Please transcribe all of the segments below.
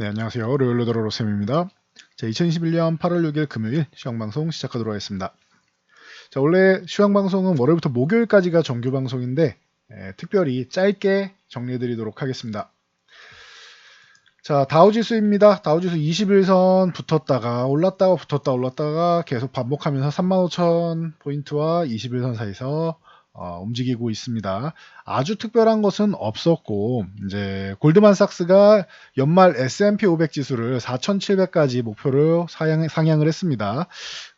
네, 안녕하세요. 로열로더로쌤입니다. 자, 2021년 8월 6일 금요일 시황방송 시작하도록 하겠습니다. 자, 원래 시황방송은 월요일부터 목요일까지가 정규 방송인데 특별히 짧게 정리해드리도록 하겠습니다. 자, 다우지수입니다. 다우지수 21선 붙었다가 올랐다가 붙었다 올랐다가 계속 반복하면서 35,000포인트와 21선 사이에서 움직이고 있습니다. 아주 특별한 것은 없었고 이제 골드만삭스가 연말 S&P 500 지수를 4,700까지 목표로 상향을 했습니다.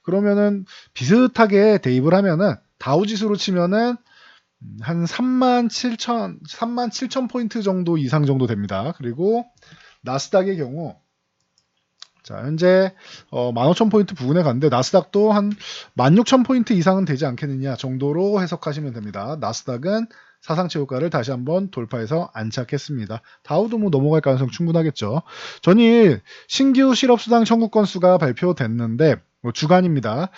그러면은 비슷하게 대입을 하면은 다우 지수로 치면은 한 37,000 포인트 정도 이상 정도 됩니다. 그리고 나스닥의 경우 자, 현재 15,000포인트 부근에 갔는데 나스닥도 한 16,000포인트 이상은 되지 않겠느냐 정도로 해석하시면 됩니다. 나스닥은 사상 최고가를 다시 한번 돌파해서 안착했습니다. 다우도 뭐 넘어갈 가능성 충분하겠죠. 전일 신규 실업수당 청구 건수가 발표됐는데 주간입니다.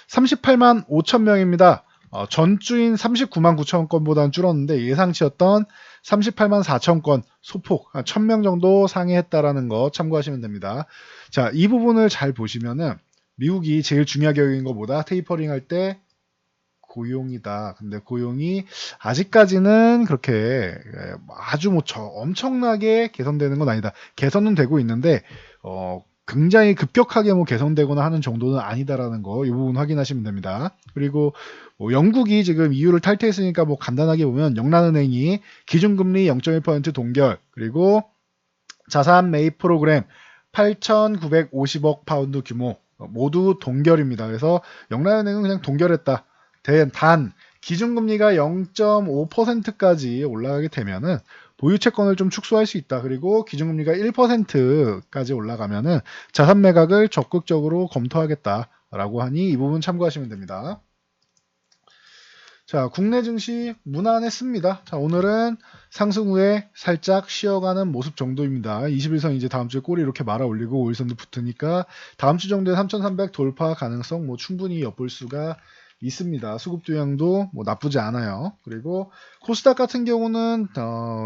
38만 5천 명입니다. 전주인 39만 9천 건보다는 줄었는데 예상치였던 38만 4천 건 소폭 1000명 정도 상회했다라는 거 참고하시면 됩니다. 자, 이 부분을 잘 보시면은 미국이 제일 중요하게 여긴 것보다 테이퍼링 할 때 고용이다. 근데 고용이 아직까지는 그렇게 아주 뭐 엄청나게 개선되는 건 아니다. 개선은 되고 있는데 굉장히 급격하게 뭐 개선되거나 하는 정도는 아니다라는 거 이 부분 확인하시면 됩니다. 그리고 뭐 영국이 지금 EU를 탈퇴했으니까 뭐 간단하게 보면 영란은행이 기준금리 0.1% 동결 그리고 자산 매입 프로그램 8,950억 파운드 규모 모두 동결입니다. 그래서 영란은행은 그냥 동결했다. 단 기준금리가 0.5%까지 올라가게 되면은 보유 채권을 좀 축소할 수 있다. 그리고 기준금리가 1%까지 올라가면은 자산 매각을 적극적으로 검토하겠다라고 하니 이 부분 참고하시면 됩니다. 자, 국내 증시 무난했습니다. 자, 오늘은 상승 후에 살짝 쉬어가는 모습 정도입니다. 21선 이제 다음 주에 꼬리 이렇게 말아 올리고 5일선도 붙으니까 다음 주 정도에 3,300 돌파 가능성 뭐 충분히 엿볼 수가 있습니다. 수급 도양도 뭐 나쁘지 않아요. 그리고 코스닥 같은 경우는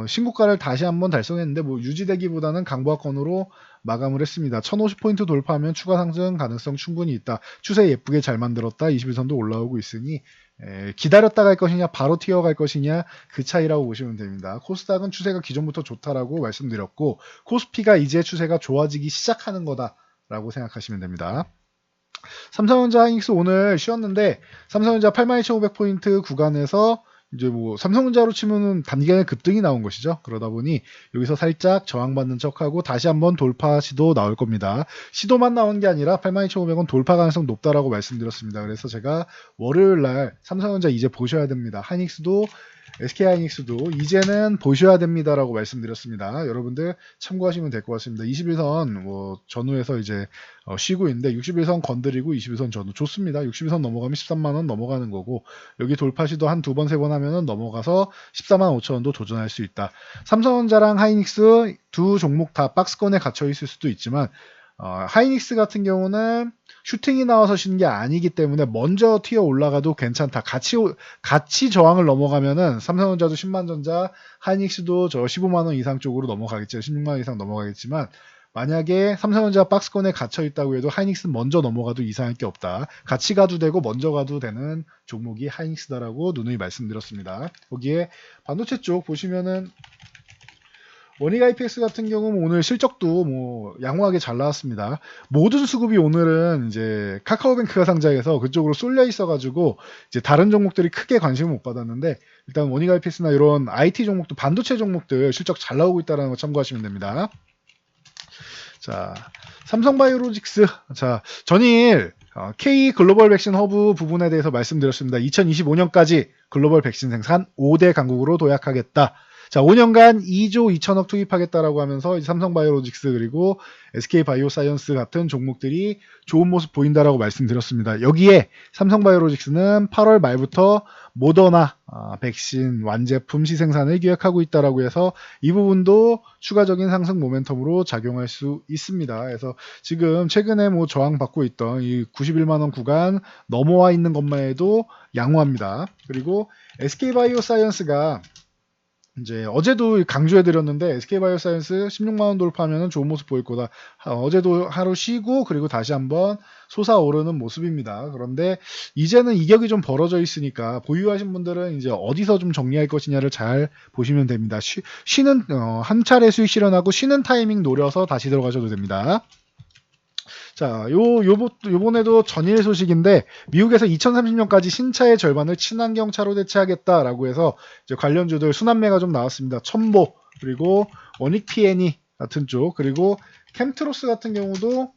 신고가를 다시 한번 달성했는데 뭐 유지되기보다는 강보합권으로 마감을 했습니다. 1050포인트 돌파하면 추가 상승 가능성 충분히 있다. 추세 예쁘게 잘 만들었다. 21선도 올라오고 있으니 기다렸다 갈 것이냐 바로 튀어갈 것이냐 그 차이라고 보시면 됩니다. 코스닥은 추세가 기존부터 좋다라고 말씀드렸고 코스피가 이제 추세가 좋아지기 시작하는 거다라고 생각하시면 됩니다. 삼성전자 하이닉스 오늘 쉬었는데 삼성전자 82,500포인트 구간에서 이제 뭐 삼성전자로 치면은 단기간에 급등이 나온 것이죠. 그러다 보니 여기서 살짝 저항받는 척하고 다시 한번 돌파 시도 나올 겁니다. 시도만 나온 게 아니라 82,500원 돌파 가능성 높다라고 말씀드렸습니다. 그래서 제가 월요일 날 삼성전자 이제 보셔야 됩니다. 하이닉스도 SK하이닉스도 이제는 보셔야 됩니다라고 말씀드렸습니다. 여러분들 참고하시면 될 것 같습니다. 21선 뭐 전후에서 이제 쉬고 있는데 61선 건드리고 21선 전후 좋습니다. 61선 넘어가면 13만원 넘어가는 거고 여기 돌파 시도 한 두 번 세 번 하면은 넘어가서 14만 5천원도 도전할 수 있다. 삼성전자랑 하이닉스 두 종목 다 박스권에 갇혀 있을 수도 있지만 하이닉스 같은 경우는 슈팅이 나와서 쉬는 게 아니기 때문에 먼저 튀어 올라가도 괜찮다. 같이 저항을 넘어가면은 삼성전자도 10만전자, 하이닉스도 저 15만원 이상 쪽으로 넘어가겠죠. 16만원 이상 넘어가겠지만 만약에 삼성전자 박스권에 갇혀 있다고 해도 하이닉스 먼저 넘어가도 이상할 게 없다. 같이 가도 되고 먼저 가도 되는 종목이 하이닉스다라고 누누이 말씀드렸습니다. 거기에 반도체 쪽 보시면은 원익 IPS 같은 경우는 오늘 실적도 뭐 양호하게 잘 나왔습니다. 모든 수급이 오늘은 이제 카카오뱅크가 상장해서 그쪽으로 쏠려 있어가지고 이제 다른 종목들이 크게 관심을 못 받았는데 일단 원익 IPS나 이런 IT 종목도 반도체 종목들 실적 잘 나오고 있다는 거 참고하시면 됩니다. 자, 삼성바이오로직스. 자, 전일 K 글로벌 백신 허브 부분에 대해서 말씀드렸습니다. 2025년까지 글로벌 백신 생산 5대 강국으로 도약하겠다. 자, 5년간 2조 2천억 투입하겠다라고 하면서 삼성바이오로직스 그리고 SK바이오사이언스 같은 종목들이 좋은 모습 보인다라고 말씀드렸습니다. 여기에 삼성바이오로직스는 8월 말부터 모더나 백신 완제품 시생산을 기획하고 있다라고 해서 이 부분도 추가적인 상승 모멘텀으로 작용할 수 있습니다. 그래서 지금 최근에 뭐 저항받고 있던 이 91만 원 구간 넘어와 있는 것만 해도 양호합니다. 그리고 SK바이오사이언스가 이제 어제도 강조해드렸는데 SK바이오사이언스 16만 원 돌파하면 좋은 모습 보일 거다. 어제도 하루 쉬고 그리고 다시 한번 솟아오르는 모습입니다. 그런데 이제는 이격이 좀 벌어져 있으니까 보유하신 분들은 이제 어디서 좀 정리할 것이냐를 잘 보시면 됩니다. 쉬는 한 차례 수익 실현하고 쉬는 타이밍 노려서 다시 들어가셔도 됩니다. 자, 요번에도 전일 소식인데, 미국에서 2030년까지 신차의 절반을 친환경 차로 대체하겠다라고 해서, 이제 관련주들 순환매가 좀 나왔습니다. 첨보, 그리고 원익 P&E 같은 쪽, 그리고 캠트로스 같은 경우도,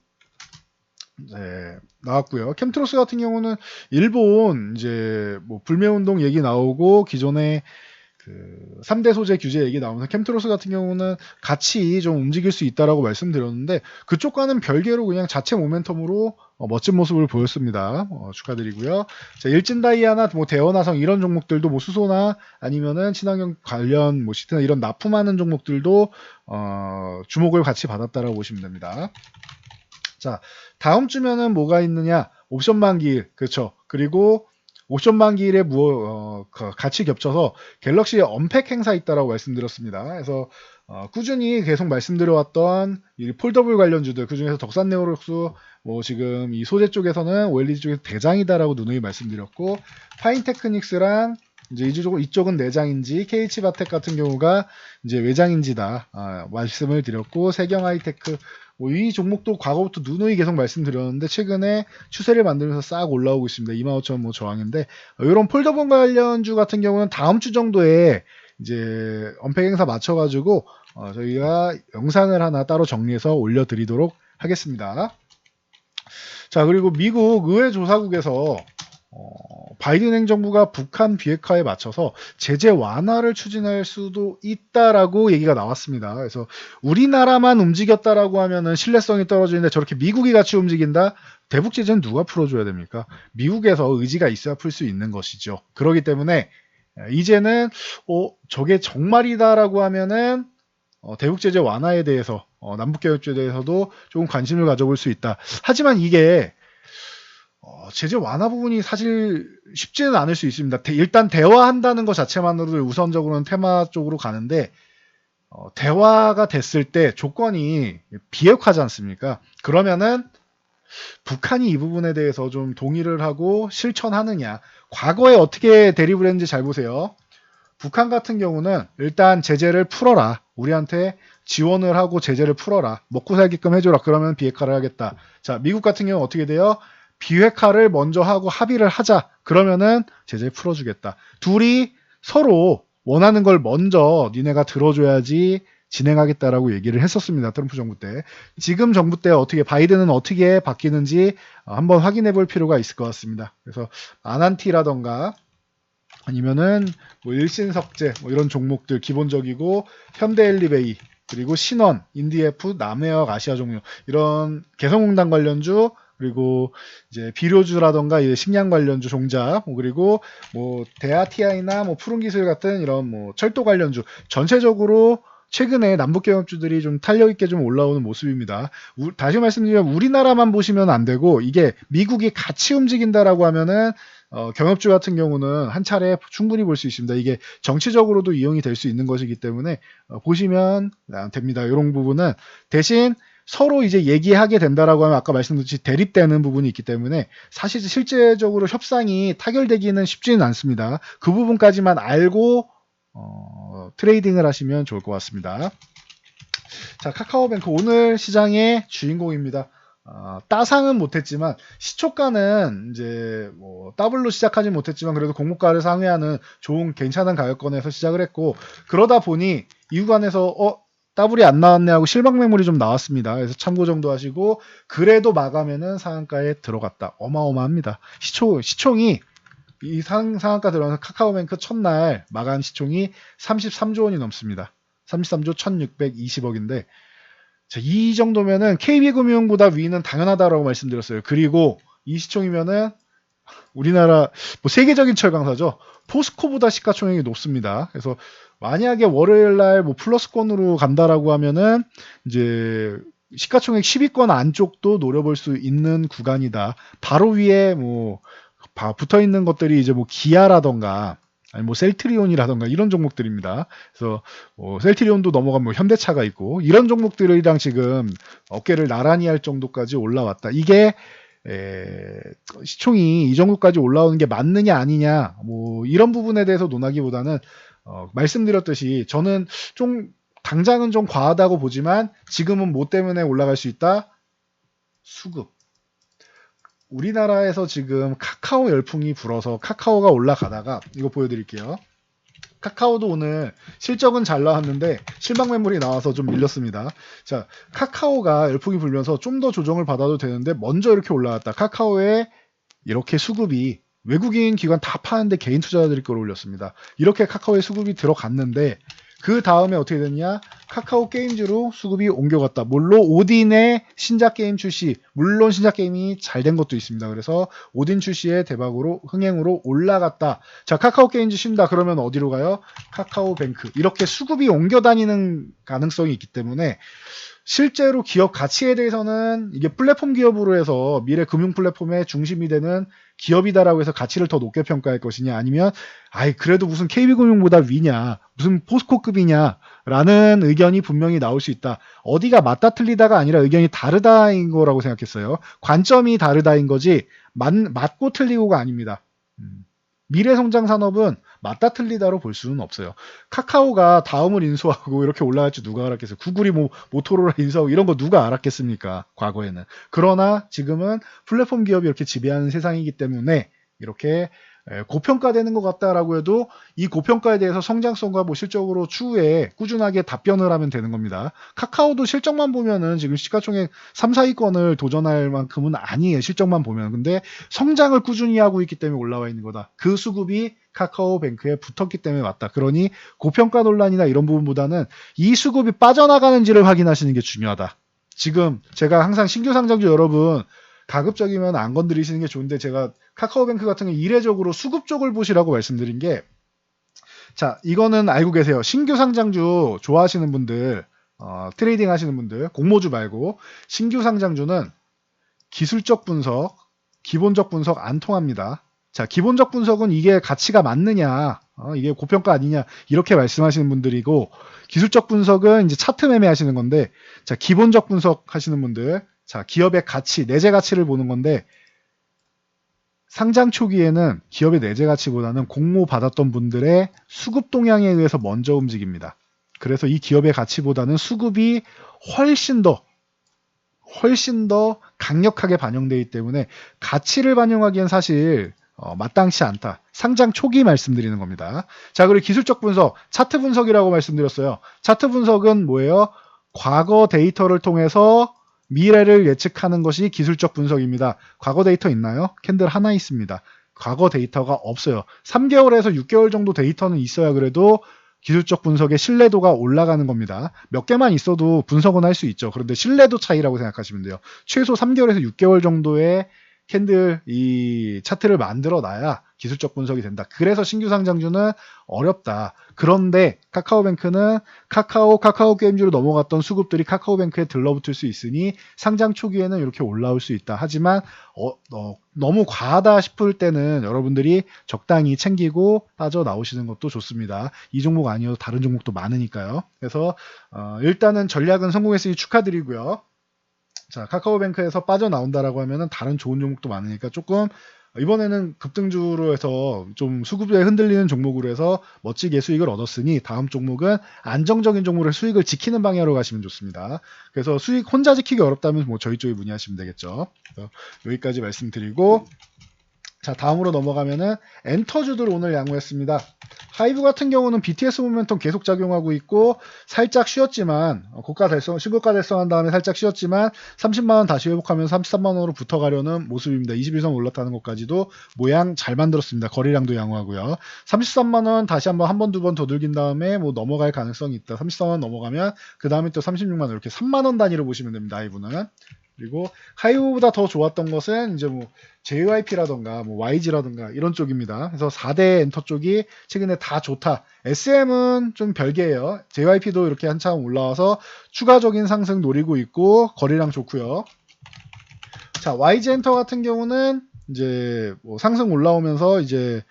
나왔고요. 캠트로스 같은 경우는 일본, 이제, 뭐, 불매운동 얘기 나오고, 기존에 그 3대 소재 규제 얘기 나오면서 캠트로스 같은 경우는 같이 좀 움직일 수 있다라고 말씀드렸는데 그쪽과는 별개로 그냥 자체 모멘텀으로 멋진 모습을 보였습니다. 축하드리고요. 자, 일진다이아나 뭐 대원화성 이런 종목들도 뭐 수소나 아니면은 친환경 관련 뭐 시트나 이런 납품하는 종목들도 주목을 같이 받았다라고 보시면 됩니다. 자, 다음 주면은 뭐가 있느냐? 옵션 만기일, 그렇죠. 그리고 옵션 만기일에 같이 겹쳐서 갤럭시의 언팩 행사 있다라고 말씀드렸습니다. 그래서 꾸준히 계속 말씀드려왔던 이 폴더블 관련주들, 그 중에서 덕산 네오록스, 뭐 지금 이 소재 쪽에서는 OLED 쪽에서 대장이다라고 누누이 말씀드렸고, 파인테크닉스랑 이제 이쪽은 내장인지, KH바텍 같은 경우가 이제 외장인지다 말씀을 드렸고, 세경하이테크 이 종목도 과거부터 누누이 계속 말씀드렸는데 최근에 추세를 만들면서 싹 올라오고 있습니다. 25,000 뭐 저항인데 이런 폴더본 관련주 같은 경우는 다음 주 정도에 이제 언팩 행사 맞춰가지고 저희가 영상을 하나 따로 정리해서 올려드리도록 하겠습니다. 자, 그리고 미국 의회조사국에서 바이든 행정부가 북한 비핵화에 맞춰서 제재 완화를 추진할 수도 있다라고 얘기가 나왔습니다. 그래서 우리나라만 움직였다라고 하면은 신뢰성이 떨어지는데 저렇게 미국이 같이 움직인다? 대북 제재는 누가 풀어줘야 됩니까? 미국에서 의지가 있어야 풀 수 있는 것이죠. 그렇기 때문에 이제는 저게 정말이다라고 하면은 대북 제재 완화에 대해서 남북 개혁에 대해서도 조금 관심을 가져볼 수 있다. 하지만 이게 제재 완화 부분이 사실 쉽지는 않을 수 있습니다. 일단 대화한다는 것 자체만으로도 우선적으로는 테마 쪽으로 가는데 대화가 됐을 때 조건이 비핵화지 않습니까? 그러면은 북한이 이 부분에 대해서 좀 동의를 하고 실천하느냐. 과거에 어떻게 대립을 했는지 잘 보세요. 북한 같은 경우는 일단 제재를 풀어라. 우리한테 지원을 하고 제재를 풀어라. 먹고 살게끔 해줘라. 그러면 비핵화를 하겠다. 자, 미국 같은 경우는 어떻게 돼요? 비핵화를 먼저 하고 합의를 하자. 그러면은 제재 풀어주겠다. 둘이 서로 원하는 걸 먼저 니네가 들어줘야지 진행하겠다라고 얘기를 했었습니다. 트럼프 정부 때. 지금 정부 때 어떻게 바이든은 어떻게 바뀌는지 한번 확인해 볼 필요가 있을 것 같습니다. 그래서 아난티라던가 아니면은 뭐 일신석재 뭐 이런 종목들 기본적이고 현대엘리베이 그리고 신원, 인디에프, 남해역, 아시아종료 이런 개성공단 관련주 그리고 이제 비료주라던가 식량 관련주 종자 그리고 뭐 대아티아이나 뭐 푸른기술 같은 이런 뭐 철도 관련주 전체적으로 최근에 남북개혁주들이 좀 탄력있게 좀 올라오는 모습입니다. 다시 말씀드리면 우리나라만 보시면 안 되고 이게 미국이 같이 움직인다라고 하면은 경협주 같은 경우는 한 차례 충분히 볼 수 있습니다. 이게 정치적으로도 이용이 될 수 있는 것이기 때문에 보시면 됩니다. 이런 부분은 대신 서로 이제 얘기하게 된다라고 하면 아까 말씀드렸듯이 대립되는 부분이 있기 때문에 사실 실제적으로 협상이 타결되기는 쉽지는 않습니다. 그 부분까지만 알고 트레이딩을 하시면 좋을 것 같습니다. 자, 카카오뱅크 오늘 시장의 주인공입니다. 따상은 못했지만 시초가는 이제 뭐 더블로 시작하진 못했지만 그래도 공모가를 상회하는 좋은 괜찮은 가격권에서 시작을 했고 그러다 보니 이 구간에서 더블이 안 나왔네 하고 실방 매물이 좀 나왔습니다. 그래서 참고 정도 하시고 그래도 마감에는 상한가에 들어갔다. 어마어마합니다. 시총이 이 상한가 들어가서 카카오뱅크 첫날 마감 시총이 33조 원이 넘습니다. 33조 1620억인데 자, 이 정도면은 KB금융보다 위는 당연하다라고 말씀드렸어요. 그리고 이 시총이면은 우리나라 뭐 세계적인 철강사죠. 포스코보다 시가총액이 높습니다. 그래서 만약에 월요일날 뭐 플러스권으로 간다라고 하면은 이제 시가총액 10위권 안쪽도 노려볼 수 있는 구간이다. 바로 위에 뭐 붙어 있는 것들이 이제 뭐 기아라던가 아니 뭐 셀트리온이라던가 이런 종목들입니다. 그래서 뭐 셀트리온도 넘어가면 뭐 현대차가 있고 이런 종목들이랑 지금 어깨를 나란히 할 정도까지 올라왔다. 이게 시총이 이 정도까지 올라오는 게 맞느냐 아니냐 뭐 이런 부분에 대해서 논하기보다는 말씀드렸듯이 저는 좀 당장은 좀 과하다고 보지만 지금은 뭐 때문에 올라갈 수 있다? 수급. 우리나라에서 지금 카카오 열풍이 불어서 카카오가 올라가다가 이거 보여드릴게요. 카카오도 오늘 실적은 잘 나왔는데 실망 매물이 나와서 좀 밀렸습니다. 자, 카카오가 열풍이 불면서 좀 더 조정을 받아도 되는데 먼저 이렇게 올라왔다. 카카오에 이렇게 수급이 외국인 기관 다 파는데 개인 투자자들이 끌어올렸습니다. 이렇게 카카오에 수급이 들어갔는데 그 다음에 어떻게 됐냐? 카카오 게임즈로 수급이 옮겨갔다. 물론 오딘의 신작 게임 출시, 물론 신작 게임이 잘 된 것도 있습니다. 그래서 오딘 출시의 대박으로 흥행으로 올라갔다. 자, 카카오 게임즈 쉰다. 그러면 어디로 가요? 카카오뱅크. 이렇게 수급이 옮겨 다니는 가능성이 있기 때문에 실제로 기업 가치에 대해서는 이게 플랫폼 기업으로 해서 미래 금융 플랫폼의 중심이 되는 기업이다라고 해서 가치를 더 높게 평가할 것이냐 아니면 아이 그래도 무슨 KB금융보다 위냐 무슨 포스코급이냐 라는 의견이 분명히 나올 수 있다. 어디가 맞다 틀리다가 아니라 의견이 다르다인 거라고 생각했어요. 관점이 다르다인 거지 맞고 틀리고가 아닙니다. 미래성장 산업은 맞다 틀리다로 볼 수는 없어요. 카카오가 다음을 인수하고 이렇게 올라갈 줄 누가 알았겠어요. 구글이 뭐 모토로라 인수하고 이런 거 누가 알았겠습니까? 과거에는. 그러나 지금은 플랫폼 기업이 이렇게 지배하는 세상이기 때문에 이렇게 고평가되는 것 같다라고 해도 이 고평가에 대해서 성장성과 뭐 실적으로 추후에 꾸준하게 답변을 하면 되는 겁니다. 카카오도 실적만 보면은 지금 시가총액 3, 4위권을 도전할 만큼은 아니에요. 실적만 보면. 근데 성장을 꾸준히 하고 있기 때문에 올라와 있는 거다. 그 수급이 카카오뱅크에 붙었기 때문에 왔다. 그러니 고평가 논란이나 이런 부분보다는 이 수급이 빠져나가는지를 확인하시는 게 중요하다. 지금 제가 항상 신규 상장주 여러분 가급적이면 안 건드리시는 게 좋은데 제가 카카오뱅크 같은 경우 이례적으로 수급 쪽을 보시라고 말씀드린 게 자, 이거는 알고 계세요. 신규 상장주 좋아하시는 분들, 트레이딩 하시는 분들, 공모주 말고 신규 상장주는 기술적 분석, 기본적 분석 안 통합니다. 자, 기본적 분석은 이게 가치가 맞느냐, 이게 고평가 아니냐 이렇게 말씀하시는 분들이고 기술적 분석은 이제 차트 매매 하시는 건데 자, 기본적 분석 하시는 분들 자, 기업의 가치, 내재 가치를 보는 건데 상장 초기에는 기업의 내재 가치보다는 공모 받았던 분들의 수급 동향에 의해서 먼저 움직입니다. 그래서 이 기업의 가치보다는 수급이 훨씬 더 강력하게 반영되기 때문에 가치를 반영하기엔 사실 마땅치 않다. 상장 초기 말씀드리는 겁니다. 자, 그리고 기술적 분석, 차트 분석이라고 말씀드렸어요. 차트 분석은 뭐예요? 과거 데이터를 통해서 미래를 예측하는 것이 기술적 분석입니다. 과거 데이터 있나요? 캔들 하나 있습니다. 과거 데이터가 없어요. 3개월에서 6개월 정도 데이터는 있어야 그래도 기술적 분석의 신뢰도가 올라가는 겁니다. 몇 개만 있어도 분석은 할 수 있죠. 그런데 신뢰도 차이라고 생각하시면 돼요. 최소 3개월에서 6개월 정도의 캔들 이 차트를 만들어 놔야 기술적 분석이 된다. 그래서 신규 상장주는 어렵다. 그런데 카카오뱅크는 카카오 게임즈로 넘어갔던 수급들이 카카오뱅크에 들러붙을 수 있으니 상장 초기에는 이렇게 올라올 수 있다. 하지만 너무 과하다 싶을 때는 여러분들이 적당히 챙기고 빠져나오시는 것도 좋습니다. 이 종목 아니어도 다른 종목도 많으니까요. 그래서 일단은 전략은 성공했으니 축하드리고요. 자, 카카오뱅크에서 빠져나온다라고 하면은 다른 좋은 종목도 많으니까 조금 이번에는 급등주로 해서 좀 수급에 흔들리는 종목으로 해서 멋지게 수익을 얻었으니 다음 종목은 안정적인 종목으로 수익을 지키는 방향으로 가시면 좋습니다. 그래서 수익 혼자 지키기 어렵다면 뭐 저희 쪽에 문의하시면 되겠죠. 그래서 여기까지 말씀드리고 자, 다음으로 넘어가면은 엔터주들 오늘 양호했습니다. 하이브 같은 경우는 BTS 모멘텀 계속 작용하고 있고 살짝 쉬었지만 신고가 달성한 다음에 살짝 쉬었지만 30만원 다시 회복하면서 33만원으로 붙어가려는 모습입니다. 21선 올라타는 것까지도 모양 잘 만들었습니다. 거래량도 양호하고요. 33만원 다시 한 번, 두 번 더 늘긴 다음에 뭐 넘어갈 가능성이 있다. 33만원 넘어가면 그 다음에 또 36만원 이렇게 3만원 단위로 보시면 됩니다. 하이브는. 그리고 하이브보다 더 좋았던 것은 이제 뭐 JYP라던가 뭐 YG라던가 이런 쪽입니다. 그래서 4대 엔터 쪽이 최근에 다 좋다. SM은 좀 별개예요. JYP도 이렇게 한참 올라와서 추가적인 상승 노리고 있고 거래량 좋고요. 자, YG 엔터 같은 경우는 이제 뭐 상승 올라오면서 이제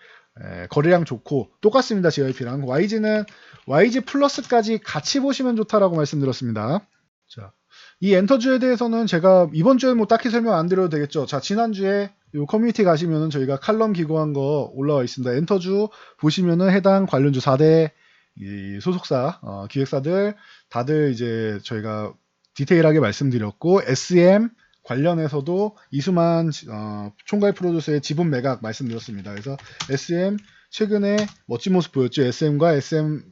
거래량 좋고 똑같습니다. JYP랑 YG는 YG 플러스까지 같이 보시면 좋다라고 말씀드렸습니다. 자, 이 엔터주에 대해서는 제가 이번 주에 뭐 딱히 설명 안 드려도 되겠죠. 자, 지난주에 요 커뮤니티 가시면은 저희가 칼럼 기고한 거 올라와 있습니다. 엔터주 보시면은 해당 관련주 4대 이 소속사 기획사들 다들 이제 저희가 디테일하게 말씀드렸고, SM 관련해서도 이수만 총괄 프로듀서의 지분 매각 말씀드렸습니다. 그래서 SM 최근에 멋진 모습 보였죠. SM과 SM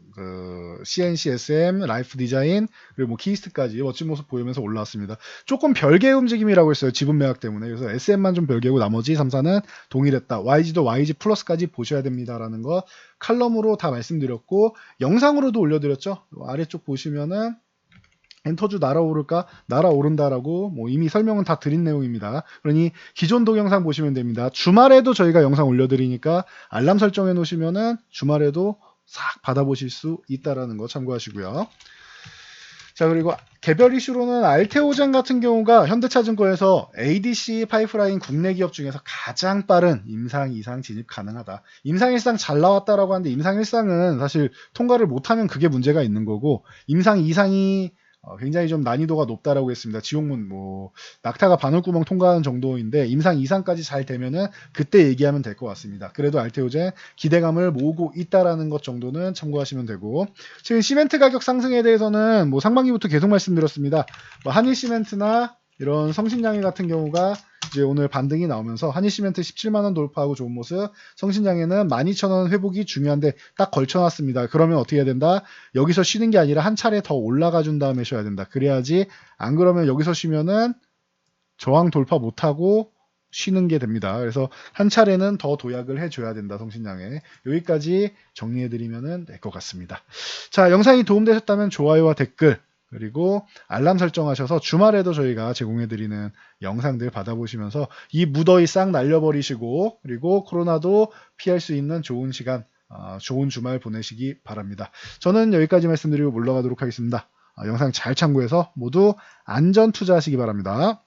CNC SM, 라이프 디자인, 그리고 뭐 키이스트까지 멋진 모습 보이면서 올라왔습니다. 조금 별개의 움직임이라고 했어요. 지분 매각 때문에. 그래서 SM만 좀 별개고 나머지 3사는 동일했다. YG도 YG 플러스까지 보셔야 됩니다라는 거 칼럼으로 다 말씀드렸고, 영상으로도 올려드렸죠. 아래쪽 보시면은 엔터주 날아오를까? 날아오른다라고 뭐 이미 설명은 다 드린 내용입니다. 그러니 기존 동영상 보시면 됩니다. 주말에도 저희가 영상 올려드리니까 알람 설정해 놓으시면은 주말에도 싹 받아보실 수 있다라는 거 참고하시고요. 자, 그리고 개별 이슈로는 알테오젠 같은 경우가 현대차증권에서 ADC 파이프라인 국내 기업 중에서 가장 빠른 임상 2상 진입 가능하다. 임상 1상 잘 나왔다라고 하는데 임상 1상은 사실 통과를 못하면 그게 문제가 있는 거고, 임상 2상이 굉장히 좀 난이도가 높다라고 했습니다. 지옥문 뭐 낙타가 바늘구멍 통과하는 정도인데 임상 2상까지 잘 되면은 그때 얘기하면 될 것 같습니다. 그래도 알테오젠 기대감을 모으고 있다라는 것 정도는 참고하시면 되고, 지금 시멘트 가격 상승에 대해서는 뭐 상반기부터 계속 말씀드렸습니다. 뭐 한일시멘트나 이런 성신양해 같은 경우가 이제 오늘 반등이 나오면서 한일시멘트 17만원 돌파하고 좋은 모습, 성신양해는 12,000원 회복이 중요한데 딱 걸쳐놨습니다. 그러면 어떻게 해야 된다? 여기서 쉬는 게 아니라 한 차례 더 올라가 준 다음에 쉬어야 된다. 그래야지, 안 그러면 여기서 쉬면은 저항 돌파 못하고 쉬는 게 됩니다. 그래서 한 차례는 더 도약을 해줘야 된다. 성신양해. 여기까지 정리해드리면 될 것 같습니다. 자, 영상이 도움되셨다면 좋아요와 댓글, 그리고 알람 설정하셔서 주말에도 저희가 제공해드리는 영상들 받아보시면서 이 무더위 싹 날려버리시고, 그리고 코로나도 피할 수 있는 좋은 시간, 좋은 주말 보내시기 바랍니다. 저는 여기까지 말씀드리고 물러가도록 하겠습니다. 영상 잘 참고해서 모두 안전 투자하시기 바랍니다.